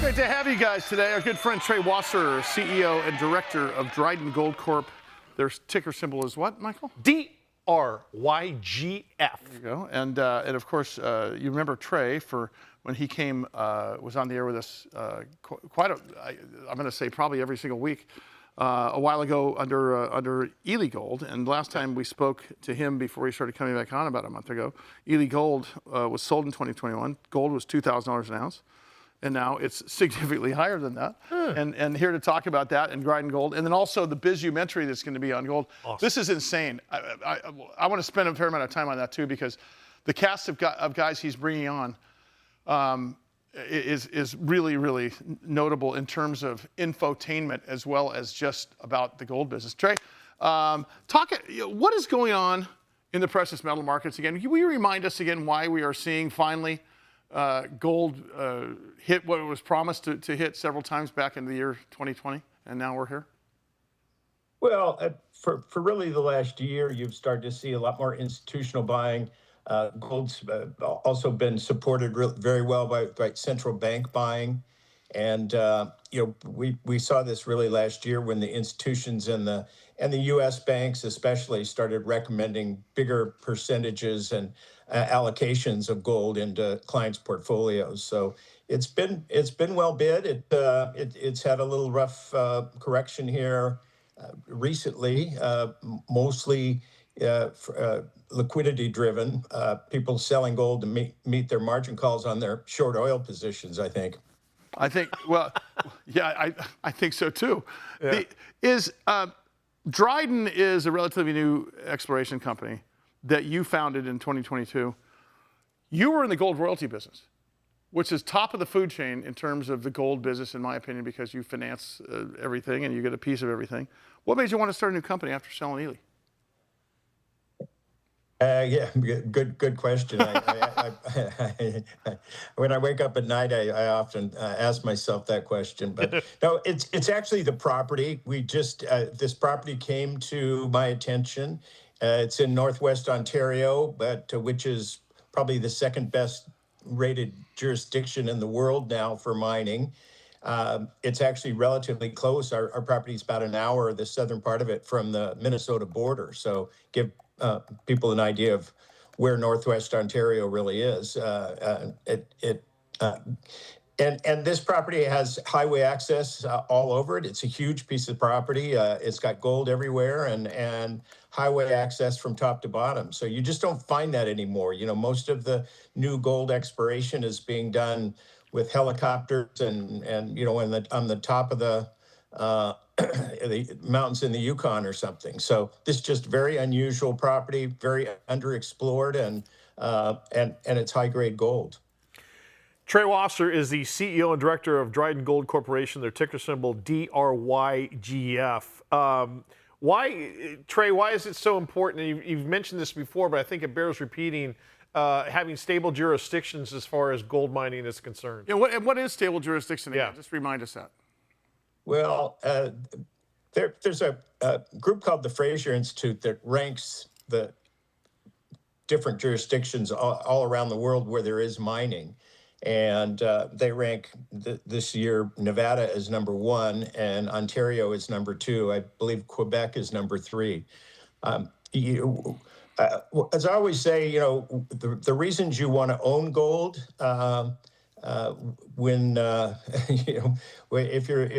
Great to have you guys today. Our good friend Trey Wasser, CEO and director of DryDen Gold Corp. Their ticker symbol is what, Michael? DRYGF. There you go. And of course, you remember Trey for when he came, was on the air with us I'm going to say probably every single week, a while ago under Ely Gold. And last time we spoke to him before he started coming back on about a month ago, Ely Gold was sold in 2021. Gold was $2,000 an ounce. And now it's significantly higher than that. And here to talk about that and DryDen Gold, and then also the bizumentary that's going to be on gold. Awesome. This is insane. I want to spend a fair amount of time on that too, because the cast of guys he's bringing on is really, really notable in terms of infotainment as well as just about the gold business. Trey, what is going on in the precious metal markets again? Can you remind us again why we are seeing finally gold hit what it was promised to hit several times back in the year 2020, and now we're here? Well, for really the last year, you've started to see a lot more institutional buying. Gold's also been supported very well by central bank buying. And, we saw this really last year when the institutions and the U.S. banks especially started recommending bigger percentages and allocations of gold into clients' portfolios. So it's been well bid. It's had a little rough correction here recently, mostly liquidity driven. People selling gold to meet their margin calls on their short oil positions, I think. Well, yeah, I think so too. Yeah. DryDen is a relatively new exploration company that you founded in 2022. You were in the gold royalty business, which is top of the food chain in terms of the gold business, in my opinion, because you finance everything and you get a piece of everything. What made you want to start a new company after selling Ely? Yeah, good question. When I wake up at night, I often ask myself that question. But no, it's actually the property. This property came to my attention. It's in Northwest Ontario, which is probably the second best rated jurisdiction in the world now for mining. It's actually relatively close. Our property is about an hour, the southern part of it, from the Minnesota border. So give people an idea of where Northwest Ontario really is. And this property has highway access all over it. It's a huge piece of property. It's got gold everywhere and highway access from top to bottom. So you just don't find that anymore. Most of the new gold exploration is being done with helicopters and on the top of the mountains in the Yukon or something. So this is just very unusual property, very underexplored, and it's high grade gold. Trey Wasser is the CEO and director of DryDen Gold Corporation. Their ticker symbol DRYGF. Trey? Why is it so important? You've mentioned this before, but I think it bears repeating. Having stable jurisdictions as far as gold mining is concerned. Yeah. What is stable jurisdiction? Again? Yeah. Just remind us that. Well, there's a group called the Fraser Institute that ranks the different jurisdictions all around the world where there is mining. And they rank this year Nevada as number 1 and Ontario is number 2. I believe Quebec is number 3. As I always say, the reasons you want to own gold if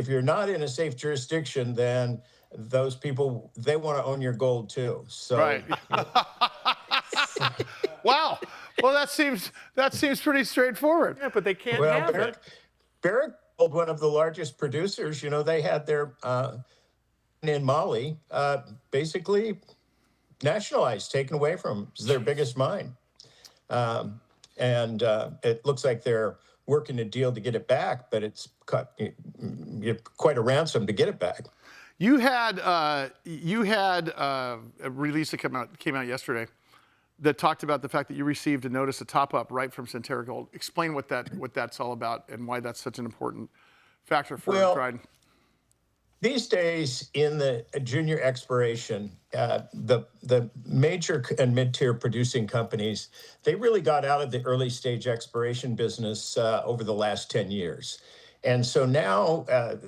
you're not in a safe jurisdiction, then those people, they want to own your gold too. So, right. Wow. Well, that seems pretty straightforward. Yeah, but they can't have it. Barrick Gold, one of the largest producers, they had their in Mali basically nationalized, taken away from them. It's their biggest mine, and it looks like they're working a deal to get it back, but it's quite a ransom to get it back. You had a release that came out yesterday that talked about the fact that you received a notice of top up right from Centerra Gold. Explain what that's all about and why that's such an important factor for DryDen. These days in the junior exploration, the major and mid-tier producing companies, they really got out of the early stage exploration business over the last 10 years. And so now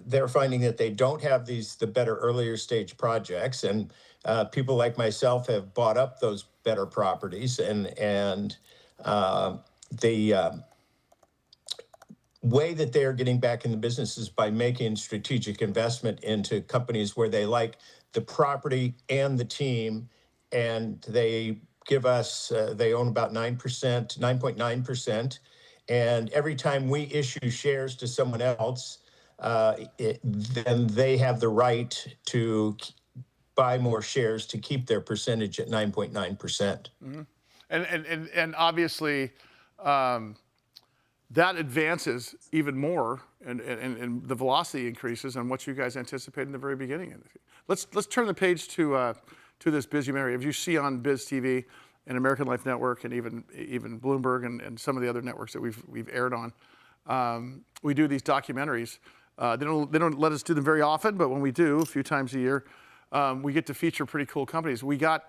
they're finding that they don't have the better earlier stage projects, and people like myself have bought up those better properties, and the way that they are getting back in the business is by making strategic investment into companies where they like the property and the team, and they give us they own about 9%, 9.9%, and every time we issue shares to someone else, then they have the right to buy more shares to keep their percentage at 9.9%. And obviously, that advances even more, and the velocity increases on what you guys anticipated in the very beginning. Let's turn the page to this Bizumentary. As you see on Biz TV and American Life Network, and even Bloomberg and some of the other networks that we've aired on, we do these documentaries. They don't let us do them very often, but when we do, a few times a year, we get to feature pretty cool companies. We got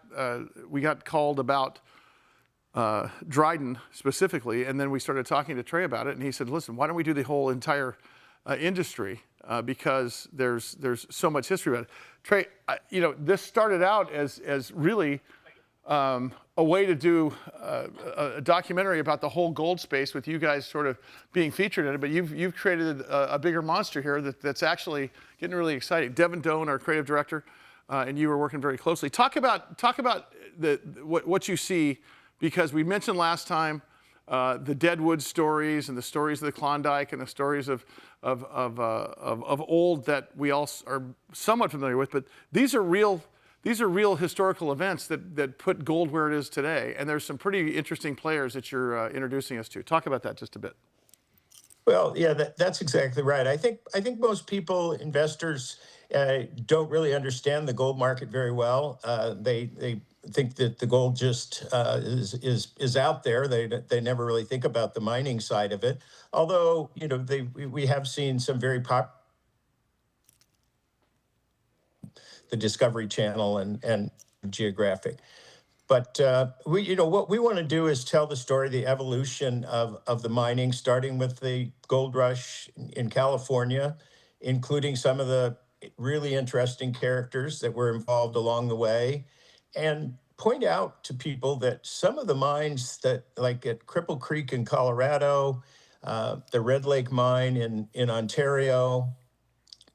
called about DryDen specifically, and then we started talking to Trey about it, and he said, listen, why don't we do the whole entire industry, because there's so much history about it. Trey, this started out as really a way to do a documentary about the whole gold space, with you guys sort of being featured in it, but you've created a bigger monster here that's actually getting really exciting. Devin Doan, our creative director, and you were working very closely. Talk about what you see, because we mentioned last time the Deadwood stories and the stories of the Klondike and the stories of old that we all are somewhat familiar with, but these are real historical events that put gold where it is today. And there's some pretty interesting players that you're introducing us to. Talk about that just a bit. Well, yeah, that's exactly right. I think most people, investors, don't really understand the gold market very well. They think that the gold just is out there. They never really think about the mining side of it. Although we have seen some very the Discovery Channel and Geographic. But what we want to do is tell the story, the evolution of the mining, starting with the gold rush in California, including some of the really interesting characters that were involved along the way, and point out to people that some of the mines that, like at Cripple Creek in Colorado, the Red Lake mine in Ontario,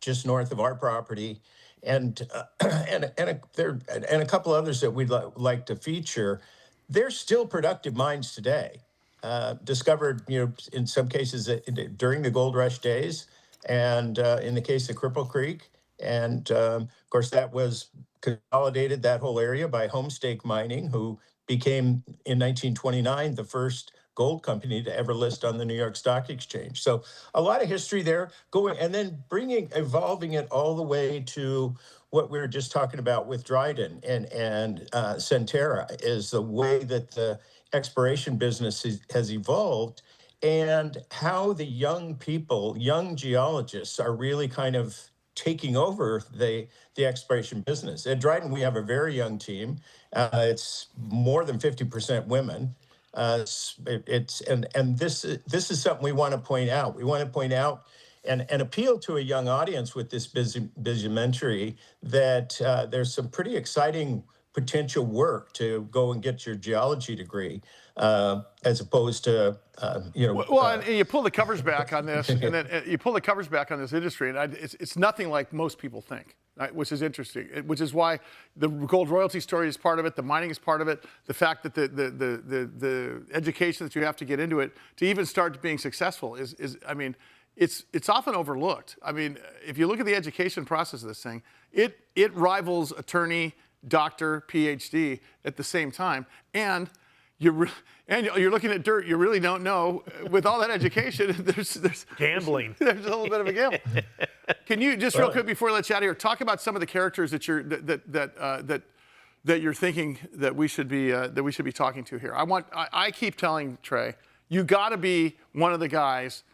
just north of our property, and a couple others that we'd like to feature, they're still productive mines today. Discovered, in some cases during the gold rush days, and in the case of Cripple Creek, and of course that was consolidated, that whole area, by Homestake Mining, who became in 1929 the first gold company to ever list on the New York Stock Exchange. So a lot of history there going, and then evolving it all the way to what we were just talking about with DryDen and Centerra, is the way that the exploration business has evolved, and how the young people, young geologists, are really kind of taking over the exploration business. At DryDen, we have a very young team. It's more than 50% women. This is something we want to point out. We want to point out and appeal to a young audience with this Bizumentary that there's some pretty exciting potential work to go and get your geology degree, as opposed to and you pull the covers back on this, and then you pull the covers back on this industry, and it's nothing like most people think, right? Which is interesting. Which is why the gold royalty story is part of it. The mining is part of it. The fact that the education that you have to get into it to even start being successful is it's often overlooked. I mean, if you look at the education process of this thing, it rivals attorney, doctor, PhD at the same time, and you're looking at dirt you really don't know. With all that education, there's gambling. There's a little bit of a gamble. Can you just real quick before I let you out of here talk about some of the characters that you're thinking that we should be talking to here? I keep telling Trey, you got to be one of the guys,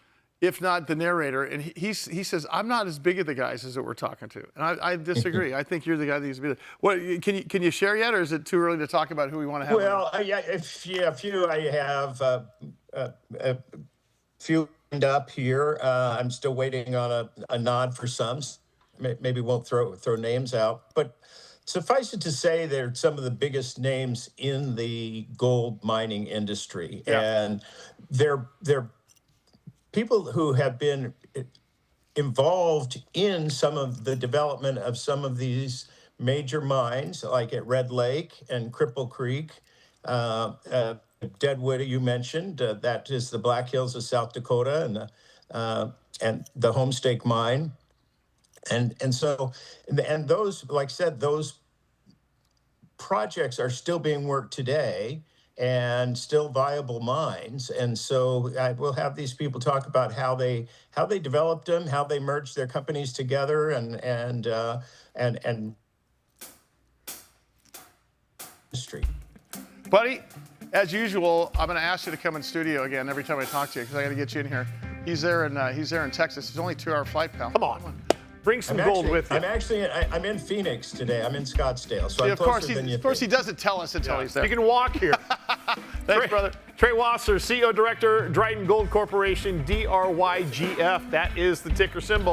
if not the narrator. And he says, I'm not as big of the guys as that we're talking to. And I disagree. I think you're the guy that needs to be there. What, can you share yet, or is it too early to talk about who we want to have? Well, a few I have. few lined up here. I'm still waiting on a nod for some. Maybe won't throw names out, but suffice it to say, they're some of the biggest names in the gold mining industry, and they're people who have been involved in some of the development of some of these major mines, like at Red Lake and Cripple Creek. Deadwood, you mentioned, that is the Black Hills of South Dakota, and the Homestake mine. And so, and those, like I said, those projects are still being worked today and still viable mines. And so we'll have these people talk about how they developed them, how they merged their companies together, and industry. Buddy, as usual, I'm going to ask you to come in studio again every time I talk to you because I got to get you in here. He's there in Texas. It's only a 2-hour flight, pal. Come on. Bring some gold with you. I'm in Phoenix today. I'm in Scottsdale, so I'm closer than you think. Of course, he doesn't tell us until he's there. You can walk here. Thanks, brother. Trey Wasser, CEO Director, DryDen Gold Corporation, DRYGF. That is the ticker symbol.